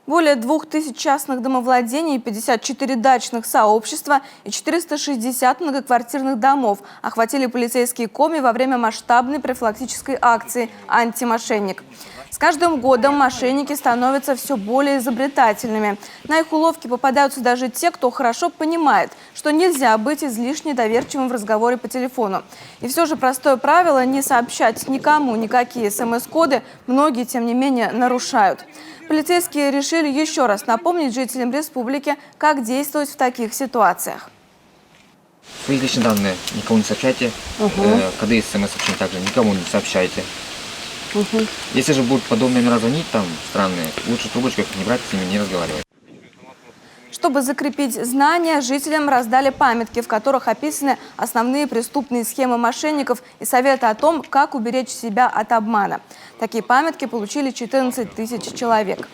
Более 2000 частных домовладений, 54 дачных сообщества и 460 многоквартирных домов охватили полицейские коми во время масштабной профилактической акции «Антимошенник». С каждым годом мошенники становятся все более изобретательными. На их уловки попадаются даже те, кто хорошо понимает, что нельзя быть излишне доверчивым в разговоре по телефону. И все же простое правило не сообщать никому никакие СМС-коды многие, тем не менее, нарушают. Полицейские решили еще раз напомнить жителям республики, как действовать в таких ситуациях. Свои личные данные никому не сообщайте, коды СМС-сообщения также никому не сообщайте. Если же будут подобные номера звонить, там странные, лучше в трубочках не брать, с ними не разговаривать. Чтобы закрепить знания, жителям раздали памятки, в которых описаны основные преступные схемы мошенников и советы о том, как уберечь себя от обмана. Такие памятки получили 14 000 человек.